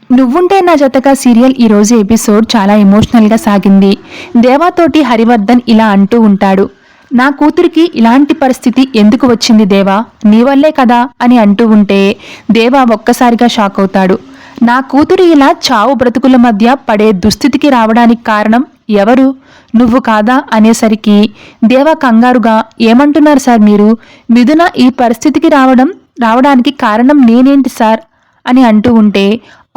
నువ్వుంటే నా జతగా సీరియల్ ఈరోజు ఎపిసోడ్ చాలా ఎమోషనల్గా సాగింది. దేవాతోటి హరివర్ధన్ ఇలా అంటూ ఉంటాడు, నా కూతురికి ఇలాంటి పరిస్థితి ఎందుకు వచ్చింది దేవా, నీ వల్లే కదా అని అంటూ ఉంటే దేవా ఒక్కసారిగా షాక్ అవుతాడు. నా కూతురు ఇలా చావు బ్రతుకుల మధ్య పడే దుస్థితికి రావడానికి కారణం ఎవరు, నువ్వు కాదా అనేసరికి దేవా కంగారుగా, ఏమంటున్నారు సార్ మీరు, మిథున ఈ పరిస్థితికి రావడానికి కారణం నేనేంటి సార్ అని అంటూ ఉంటే,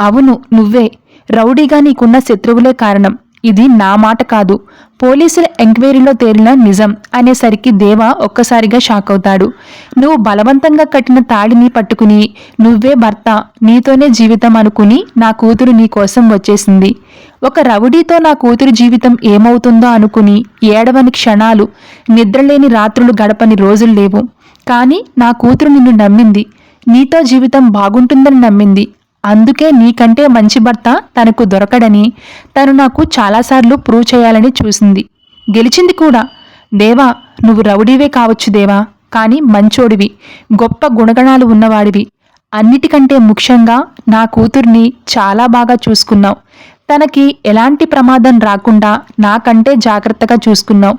అవును నువ్వే, రౌడీగా నీకున్న శత్రువులే కారణం, ఇది నా మాట కాదు, పోలీసుల ఎంక్వైరీలో తేలిన నిజం అనేసరికి దేవా ఒక్కసారిగా షాక్ అవుతాడు. నువ్వు బలవంతంగా కట్టిన తాళిని పట్టుకుని నువ్వే భర్త, నీతోనే జీవితం అనుకుని నా కూతురు నీ కోసం వచ్చేసింది. ఒక రౌడీతో నా కూతురు జీవితం ఏమవుతుందో అనుకుని ఏడవని క్షణాలు, నిద్రలేని రాత్రులు గడపని రోజులు లేవు. కానీ నా కూతురు నిన్ను నమ్మింది, నీతో జీవితం బాగుంటుందని నమ్మింది. అందుకే నీకంటే మంచి భర్త తనకు దొరకడని తను నాకు చాలాసార్లు ప్రూవ్ చేయాలని చూసింది, గెలిచింది కూడా. దేవా, నువ్వు రౌడీవే కావచ్చు దేవా, కానీ మంచోడివి, గొప్ప గుణగణాలు ఉన్నవాడివి. అన్నిటికంటే ముఖ్యంగా నా కూతుర్ని చాలా బాగా చూసుకున్నావు. తనకి ఎలాంటి ప్రమాదం రాకుండా నాకంటే జాగ్రత్తగా చూసుకున్నావు.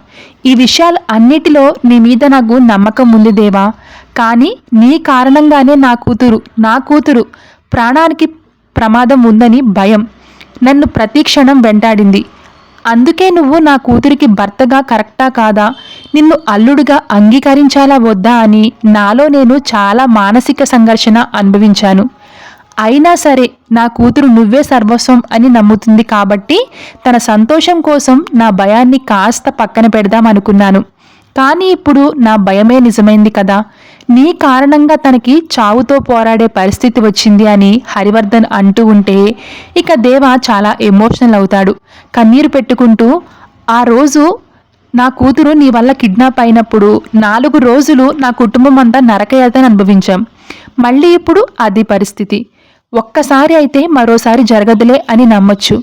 ఈ విషయాలు అన్నిటిలో నీ మీద నాకు నమ్మకం ఉంది దేవా. కానీ నీ కారణంగానే నా కూతురు ప్రాణానికి ప్రమాదం ఉందని భయం నన్ను ప్రతి క్షణం వెంటాడింది. అందుకే నువ్వు నా కూతురికి భర్తగా కరెక్టా కాదా, నిన్ను అల్లుడిగా అంగీకరించాలా వద్దా అని నాలో నేను చాలా మానసిక సంఘర్షణ అనుభవించాను. అయినా సరే నా కూతురు నువ్వే సర్వస్వం అని నమ్ముతుంది కాబట్టి తన సంతోషం కోసం నా భయాన్ని కాస్త పక్కన పెడదాం అనుకున్నాను. కానీ ఇప్పుడు నా భయమే నిజమైంది కదా, నీ కారణంగా తనకి చావుతో పోరాడే పరిస్థితి వచ్చింది అని హరివర్ధన్ అంటూ ఉంటే ఇక దేవా చాలా ఎమోషనల్ అవుతాడు. కన్నీరు పెట్టుకుంటూ, ఆ రోజు నా కూతురు నీ వల్ల కిడ్నాప్ అయినప్పుడు 4 రోజులు నా కుటుంబం అంతా నరకయాతన అనుభవించాం. మళ్ళీ ఇప్పుడు అది పరిస్థితి. ఒక్కసారి అయితే మరోసారి జరగదులే అని నమ్మొచ్చు,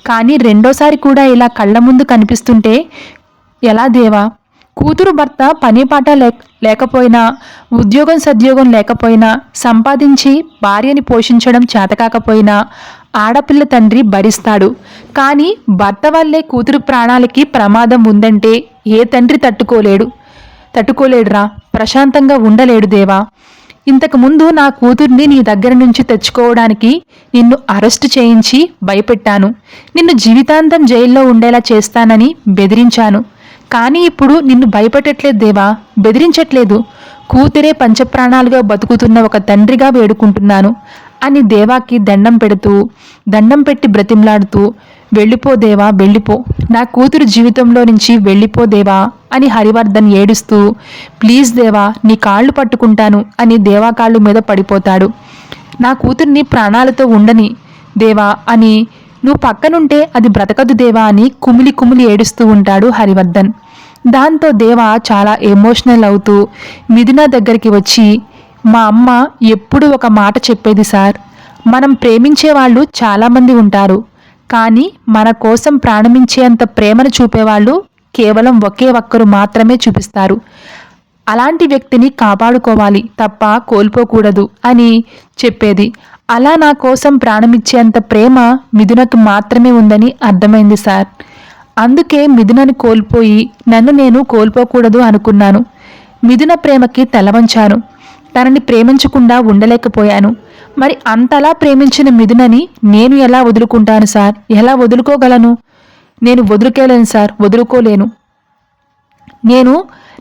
కానీ రెండోసారి కూడా ఇలా కళ్ళ ముందు కనిపిస్తుంటే ఎలా దేవా. కూతురు భర్త పనిపాట లేకపోయినా, ఉద్యోగం సద్యోగం లేకపోయినా, సంపాదించి భార్యని పోషించడం చేతకాకపోయినా ఆడపిల్ల తండ్రి భరిస్తాడు. కానీ భర్త వల్లే కూతురు ప్రాణాలకి ప్రమాదం ఉందంటే ఏ తండ్రి తట్టుకోలేడురా, ప్రశాంతంగా ఉండలేడు దేవా. ఇంతకుముందు నా కూతుర్ని నీ దగ్గర నుంచి తెచ్చుకోవడానికి నిన్ను అరెస్టు చేయించి భయపెట్టాను, నిన్ను జీవితాంతం జైల్లో ఉండేలా చేస్తానని బెదిరించాను. కానీ ఇప్పుడు నిన్ను భయపెట్టట్లేదు దేవా, బెదిరించట్లేదు, కూతురే పంచప్రాణాలుగా బతుకుతున్న ఒక తండ్రిగా వేడుకుంటున్నాను అని దేవాకి దండం పెట్టి బ్రతిమలాడుతూ, వెళ్ళిపో దేవా, వెళ్ళిపో, నా కూతురు జీవితంలో నుంచి వెళ్ళిపో దేవా అని హరివర్ధన్ ఏడుస్తూ, ప్లీజ్ దేవా, నీ కాళ్ళు పట్టుకుంటాను అని దేవా కాళ్ళు మీద పడిపోతాడు. నా కూతుర్ని ప్రాణాలతో ఉండని దేవా అని, నువ్వు పక్కనుంటే అది బ్రతకదు దేవా అని కుమిలి ఏడుస్తూ ఉంటాడు హరివర్ధన్. దాంతో దేవా చాలా ఎమోషనల్ అవుతూ మిథున దగ్గరికి వచ్చి, మా అమ్మ ఎప్పుడు ఒక మాట చెప్పేది సార్, మనం ప్రేమించే వాళ్ళు చాలామంది ఉంటారు, కానీ మన కోసం ప్రాణమించేంత ప్రేమను చూపేవాళ్ళు కేవలం ఒకే ఒక్కరు మాత్రమే చూపిస్తారు. అలాంటి వ్యక్తిని కాపాడుకోవాలి తప్ప కోల్పోకూడదు అని చెప్పేది. అలా నా కోసం ప్రాణమిచ్చేంత ప్రేమ మిథునకు మాత్రమే ఉందని అర్థమైంది సార్. అందుకే మిథునని కోల్పోయి నన్ను నేను కోల్పోకూడదు అనుకున్నాను. మిథున ప్రేమకి తలవంచాను, తనని ప్రేమించకుండా ఉండలేకపోయాను. మరి అంతలా ప్రేమించిన మిథునని నేను ఎలా వదులుకుంటాను సార్, ఎలా వదులుకోగలను? నేను వదులుకోలేను సార్, నేను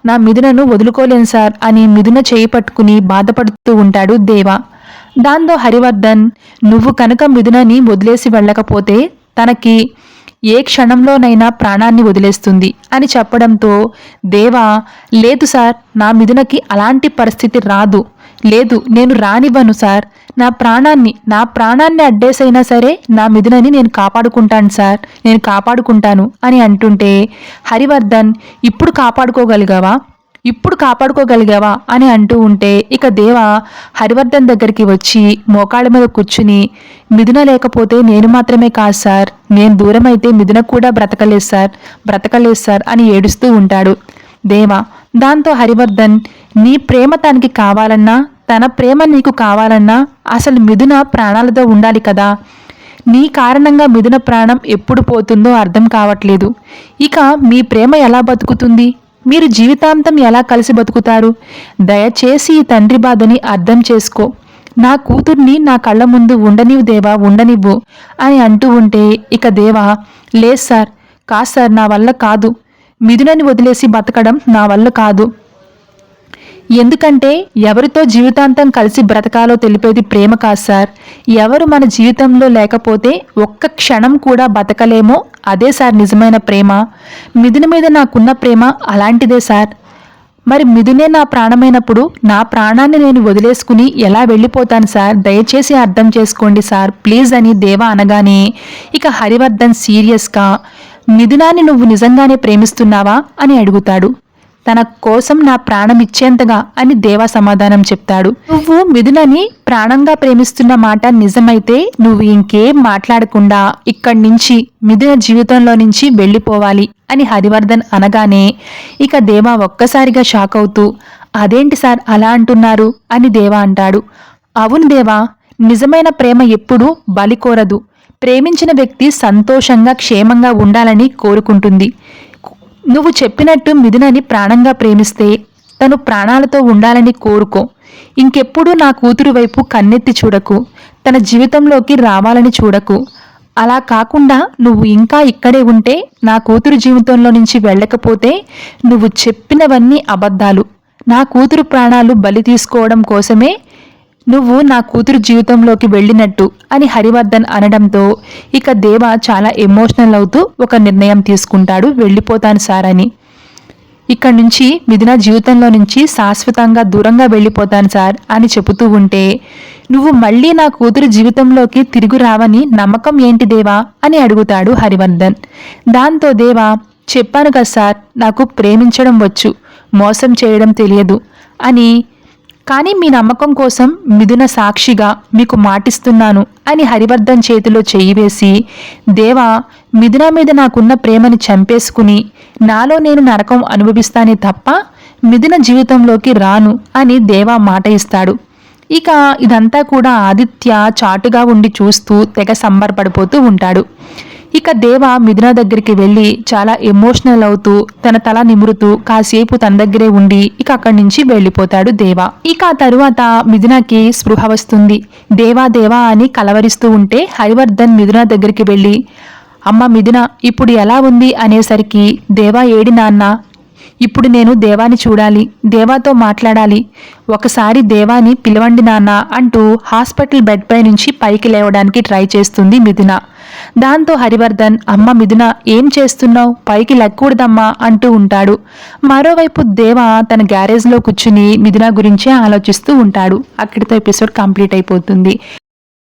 నా మిథునను వదులుకోలేను సార్ అని మిథున చేయి పట్టుకుని బాధపడుతూ ఉంటాడు దేవా. దాంతో హరివర్ధన్, నువ్వు కనుక మిథునని వదిలేసి వెళ్ళకపోతే తనకి ఏ క్షణంలోనైనా ప్రాణాన్ని వదిలేస్తుంది అని చెప్పడంతో దేవా, లేదు సార్, నా మిథునకి అలాంటి పరిస్థితి రాదు, లేదు, నేను రానివ్వను సార్, నా ప్రాణాన్ని అడ్డేసైనా సరే నా మిథునని నేను కాపాడుకుంటాను సార్, నేను కాపాడుకుంటాను అని అంటుంటే హరివర్ధన్, ఇప్పుడు కాపాడుకోగలిగావా అని అంటూ ఉంటే ఇక దేవా హరివర్ధన్ దగ్గరికి వచ్చి మోకాళ్ళ మీద కూర్చుని, మిథున లేకపోతే నేను మాత్రమే కాదు సార్, నేను దూరం అయితే మిథున కూడా బ్రతకలేదు సార్ అని ఏడుస్తూ ఉంటాడు దేవా. దాంతో హరివర్ధన్, నీ ప్రేమ తనకి కావాలన్నా, తన ప్రేమ నీకు కావాలన్నా అసలు మిథున ప్రాణాలతో ఉండాలి కదా, నీ కారణంగా మిథున ప్రాణం ఎప్పుడు పోతుందో అర్థం కావట్లేదు. ఇక మీ ప్రేమ ఎలా బతుకుతుంది? మీరు జీవితాంతం ఎలా కలిసి బతుకుతారు? దయచేసి ఈ తండ్రి బాధని అర్థం చేసుకో. నా కూతుర్ని నా కళ్ళ ముందు ఉండనివ్వు దేవా, ఉండనివ్వు అని అంటూ ఉంటే ఇక దేవా, లేదు సార్, కాదు సార్, నా వల్ల కాదు. మిథునని వదిలేసి బతకడం నా వల్ల కాదు. ఎందుకంటే ఎవరితో జీవితాంతం కలిసి బ్రతకాలో తెలిపేది ప్రేమ కాదు సార్. ఎవరు మన జీవితంలో లేకపోతే ఒక్క క్షణం కూడా బతకలేమో అదే సార్ నిజమైన ప్రేమ. మిథున మీద నాకున్న ప్రేమ అలాంటిదే సార్. మరి మిథునే నా ప్రాణమైనప్పుడు నా ప్రాణాన్ని నేను వదిలేసుకుని ఎలా వెళ్ళిపోతాను సార్? దయచేసి అర్థం చేసుకోండి సార్, ప్లీజ్ అని దేవా అనగానే ఇక హరివర్ధన్ సీరియస్గా, మిథునాన్ని నువ్వు నిజంగానే ప్రేమిస్తున్నావా అని అడుగుతాడు. తన కోసం నా ప్రాణం ఇచ్చేంతగా అని దేవా సమాధానం చెప్తాడు. నువ్వు మిథునని ప్రాణంగా ప్రేమిస్తున్న మాట నిజమైతే నువ్వు ఇంకేం మాట్లాడకుండా ఇక్కడి నుంచి మిథున జీవితంలో నుంచి వెళ్ళిపోవాలి అని హరివర్ధన్ అనగానే ఇక దేవా ఒక్కసారిగా షాక్ అవుతూ, అదేంటి సార్ అలా అంటున్నారు అని దేవా అంటాడు. అవును దేవా, నిజమైన ప్రేమ ఎప్పుడూ బలి కోరదు. ప్రేమించిన వ్యక్తి సంతోషంగా క్షేమంగా ఉండాలని కోరుకుంటుంది. నువ్వు చెప్పినట్టు మిథునని ప్రాణంగా ప్రేమిస్తే తను ప్రాణాలతో ఉండాలని కోరుకో. ఇంకెప్పుడూ నా కూతురు వైపు కన్నెత్తి చూడకు. తన జీవితంలోకి రావాలని చూడకు. అలా కాకుండా నువ్వు ఇంకా ఇక్కడే ఉంటే, నా కూతురు జీవితంలో నుంచి వెళ్ళకపోతే నువ్వు చెప్పినవన్నీ అబద్ధాలు. నా కూతురు ప్రాణాలు బలి తీసుకోవడం కోసమే నువ్వు నా కూతురు జీవితంలోకి వెళ్ళినట్టు అని హరివర్ధన్ అనడంతో ఇక దేవా చాలా ఎమోషనల్ అవుతూ ఒక నిర్ణయం తీసుకుంటాడు, వెళ్ళిపోతాను సార్ అని. ఇక్కడి నుంచి మిథున జీవితంలో నుంచి శాశ్వతంగా దూరంగా వెళ్ళిపోతాను సార్ అని చెబుతూ ఉంటే, నువ్వు మళ్ళీ నా కూతురు జీవితంలోకి తిరిగి రావని నమ్మకం ఏంటి దేవా అని అడుగుతాడు హరివర్ధన్. దాంతో దేవా, చెప్పాను కదా సార్, నాకు ప్రేమించడం వచ్చు, మోసం చేయడం తెలియదు అని. కానీ మీ నమ్మకం కోసం మిథున సాక్షిగా మీకు మాటిస్తున్నాను అని హరివర్ధన్ చేతిలో చెయ్యి వేసి, దేవా, మిథున మీద నాకున్న ప్రేమని చంపేసుకుని నాలో నేను నరకం అనుభవిస్తానే తప్ప మిథున జీవితంలోకి రాను అని దేవా మాట ఇస్తాడు. ఇక ఇదంతా కూడా ఆదిత్య చాటుగా ఉండి చూస్తూ తెగ సంబరపడిపోతూ ఉంటాడు. ఇక దేవా మిథున దగ్గరికి వెళ్ళి చాలా ఎమోషనల్ అవుతూ తన తల నిమురుతూ కాసేపు తన దగ్గరే ఉండి ఇక అక్కడి నుంచి వెళ్ళిపోతాడు దేవా. ఇక ఆ తరువాత మిథునకి స్పృహ వస్తుంది. దేవా దేవా అని కలవరిస్తూ ఉంటే హరివర్ధన్ మిథున దగ్గరికి వెళ్ళి, అమ్మ మిథున ఇప్పుడు ఎలా ఉంది అనేసరికి, దేవా ఏడి నాన్న, ఇప్పుడు నేను దేవాని చూడాలి, దేవాతో మాట్లాడాలి, ఒకసారి దేవాని పిలవండి నాన్న అంటూ హాస్పిటల్ బెడ్ పై నుంచి పైకి లేవడానికి ట్రై చేస్తుంది మిథున. దాంతో హరివర్ధన్, అమ్మ మిథున ఏం చేస్తున్నావు, పైకి లెక్కూడదమ్మా అంటూ ఉంటాడు. మరోవైపు దేవ తన గ్యారేజ్లో కూర్చుని మిథున గురించే ఆలోచిస్తూ ఉంటాడు. అక్కడితో ఎపిసోడ్ కంప్లీట్ అయిపోతుంది.